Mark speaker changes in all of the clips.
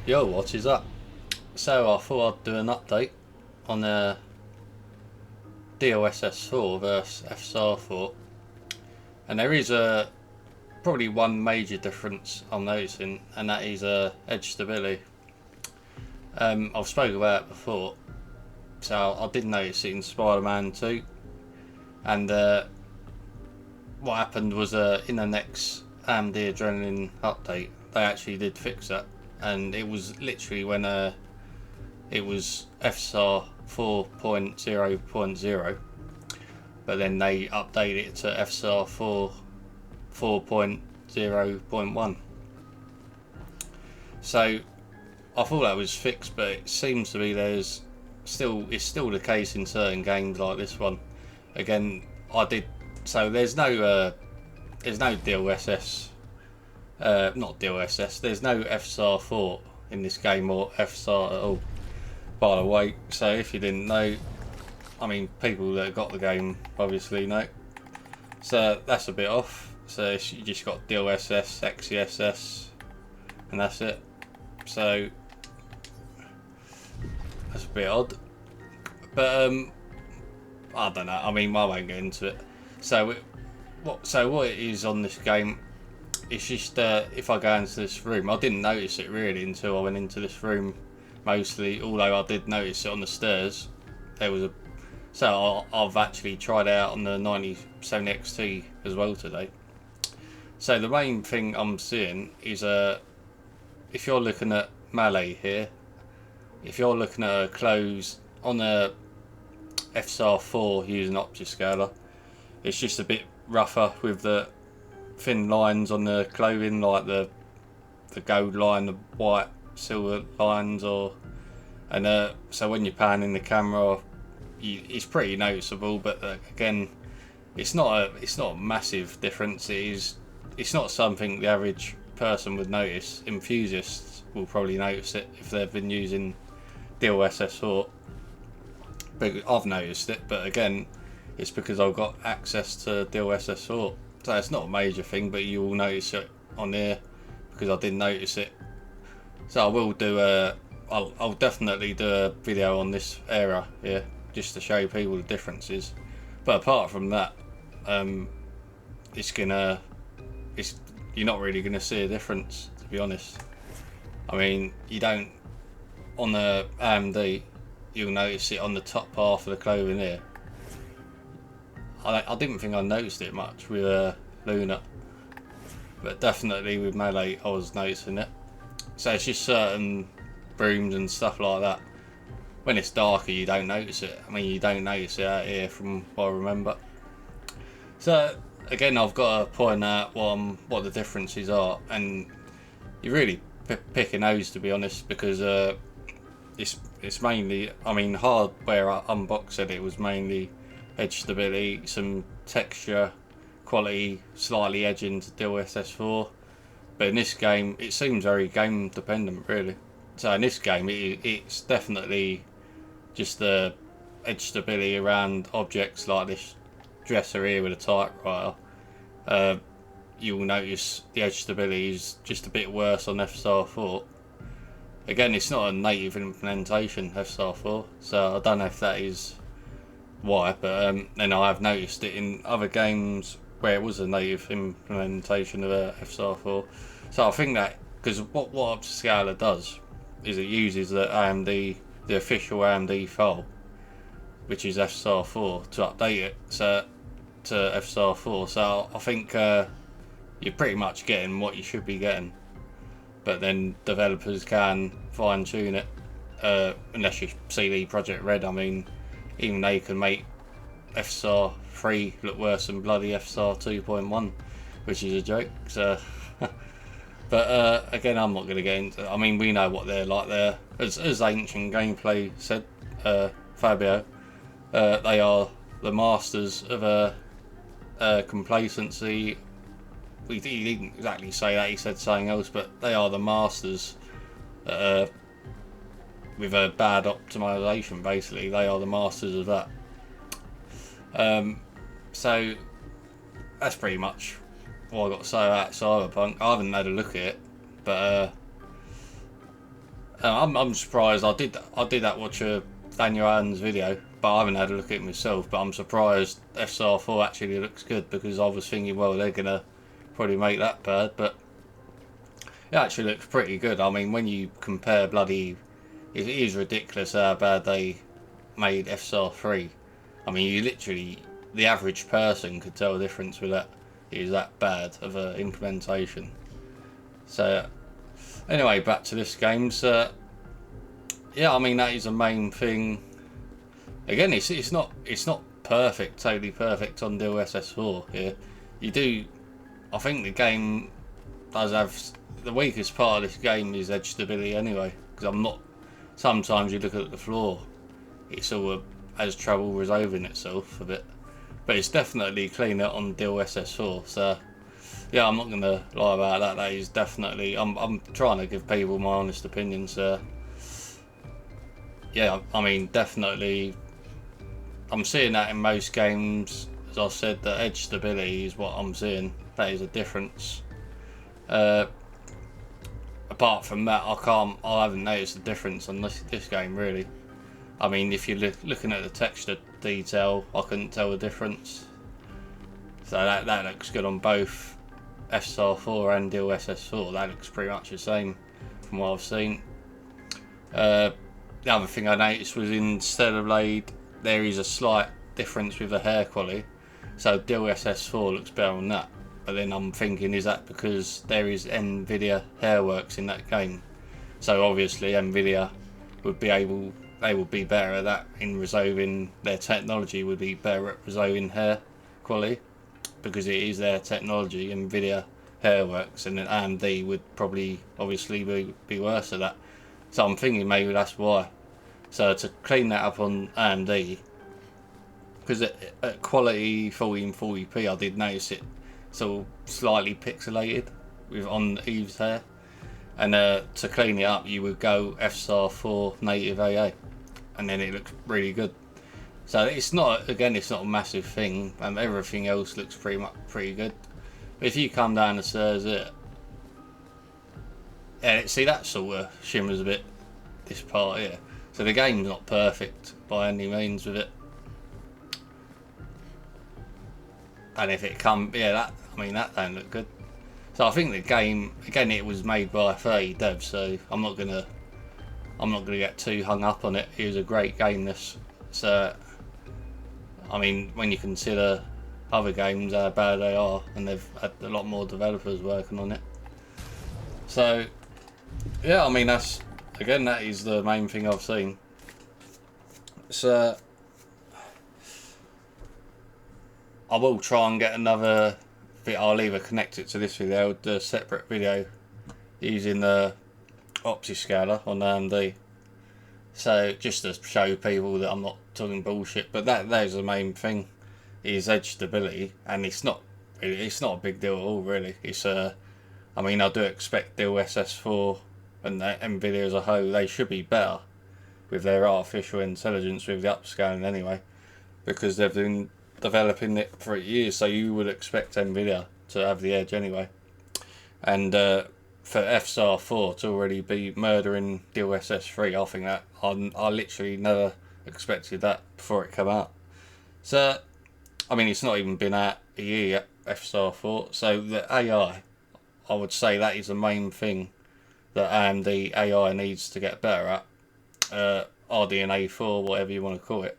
Speaker 1: Yo, what is up? So I thought I'd do an update on DLSS 4 versus FSR 4, and there is probably one major difference I'm noticing, and that is edge stability. I've spoken about it before, so I did notice it in Spider-Man 2, and what happened was in the next AMD Adrenaline update, they actually did fix that, and it was literally when it was FSR 4.0.0, but then they updated it to FSR 4.0.1. So I thought that was fixed, but it seems to be it's still the case in certain games like this one. Again, there's no DLSS, not DLSS. There's no FSR 4 in this game or FSR at all, by the way. So if you didn't know, I mean, people that got the game obviously know. So that's a bit off. So you just got DLSS, XESS, and that's it. So that's a bit odd. But I don't know. I mean, I won't get into it. So what it is on this game, it's just if I go into this room, I didn't notice it really until I went into this room mostly, although I did notice it on the stairs. I've actually tried it out on the 9070 XT as well today. So the main thing I'm seeing is if you're looking at melee here, if you're looking at a close on a FSR 4 using Optiscaler, it's just a bit rougher with the thin lines on the clothing, like the gold line, the white, silver lines, so when you're panning the camera, it's pretty noticeable. But again, it's not a massive difference. It's not something the average person would notice. Enthusiasts will probably notice it if they've been using DLSS 4. But I've noticed it. But again, it's because I've got access to DLSS 4. So it's not a major thing, but you will notice it on here because I didn't notice it. So I will do I'll definitely do a video on this area here just to show people the differences. But apart from that, you're not really gonna see a difference, to be honest. I mean, you don't on the AMD. You'll notice it on the top half of the clothing here. I didn't think I noticed it much with Luna, but definitely with Melee I was noticing it. So it's just certain rooms and stuff like that. When it's darker you don't notice it. I mean, you don't notice it out here from what I remember. So again, I've got to point out what the differences are, and you really pick a nose, to be honest, because it's mainly, I mean, hardware I unboxed it was mainly edge stability, some texture quality, slightly edging to DLSS 4. But in this game, it seems very game dependent, really. So in this game, it's definitely just the edge stability around objects like this dresser here with a typewriter. You'll notice the edge stability is just a bit worse on FSR 4. Again, it's not a native implementation, FSR 4, so I don't know if that is why, but then I have noticed it in other games where it was a native implementation of FSR 4. So I think that, because what Optiscaler does is it uses the official AMD file, which is FSR 4, to update it to FSR 4. So I think you're pretty much getting what you should be getting, but then developers can fine tune it, unless you CD Projekt Red. I mean, even they can make FSR 3 look worse than bloody FSR 2.1, which is a joke. So, but again, I'm not going to get into. I mean, we know what they're like there. As Ancient Gameplay said, Fabio, they are the masters of complacency. He didn't exactly say that. He said something else, but they are the masters with a bad optimization. Basically, they are the masters of that. So that's pretty much what I got to say about Cyberpunk. I haven't had a look at it, but I'm surprised. I did that watch a Daniel Allen's video, but I haven't had a look at it myself. But I'm surprised FSR 4 actually looks good, because I was thinking, well, they're gonna probably make that bad, but it actually looks pretty good. I mean, when you compare bloody, it is ridiculous how bad they made FSR 3. I mean, you literally, the average person could tell the difference with that. It is that bad of an implementation. So anyway, back to this game. So yeah, I mean, that is the main thing. Again, it's not perfect, totally perfect on DLSS 4 here. You do, I think the game does have, the weakest part of this game is edge stability anyway, because sometimes you look at the floor, it sort of has trouble resolving itself a bit, but it's definitely cleaner on DLSS 4. So yeah, I'm not gonna lie about that. That is definitely, I'm trying to give people my honest opinion. So yeah, I mean, definitely, I'm seeing that in most games. As I said, the edge stability is what I'm seeing. That is a difference. Apart from that, I haven't noticed a difference on this game really. I mean, if you're looking at the texture detail, I couldn't tell the difference. So that looks good on both FSR 4 and DLSS 4. That looks pretty much the same from what I've seen. The other thing I noticed was in Stellar Blade, there is a slight difference with the hair quality. So DLSS 4 looks better on that. But then I'm thinking, is that because there is NVIDIA Hairworks in that game? So obviously NVIDIA would be able, they would be better at that in resolving, their technology would be better at resolving hair quality, because it is their technology, NVIDIA Hairworks, and then AMD would probably obviously be worse at that. So I'm thinking maybe that's why. So to clean that up on AMD, because at quality 1440p I did notice it sort of slightly pixelated on Eve's hair, and to clean it up you would go FSR 4 native AA, and then it looks really good. So it's not a massive thing, and everything else looks pretty good. But if you come down the stairs here, yeah, see, that sort of shimmers a bit, this part here. So the game's not perfect by any means with it. And if it that don't look good. So I think the game, again, it was made by 30 devs, so I'm not gonna get too hung up on it. It was a great game, this. So I mean, when you consider other games how bad they are, and they've had a lot more developers working on it. So yeah, I mean, that is the main thing I've seen. So I will try and get another bit. I'll either connect it to this video, the separate video, using the Optiscaler on AMD. So just to show people that I'm not talking bullshit. But that is the main thing, is edge stability, and it's not a big deal at all really. It's I mean, I do expect DLSS 4 and NVIDIA as a whole, they should be better with their artificial intelligence with the upscaling anyway, because they've been developing it for years, so you would expect NVIDIA to have the edge anyway. And for FSR 4 to already be murdering DLSS 3, I think that I literally never expected that before it came out. So I mean, it's not even been out a year yet, FSR 4. So the AI, I would say that is the main thing that AMD AI needs to get better at. RDNA 4, whatever you want to call it.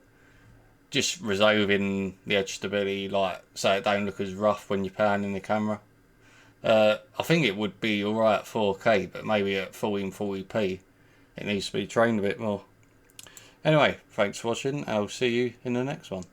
Speaker 1: Just resolving the edge stability, like, so it don't look as rough when you're panning the camera. I think it would be alright at 4K, but maybe at 1440p it needs to be trained a bit more. Anyway, thanks for watching, and I'll see you in the next one.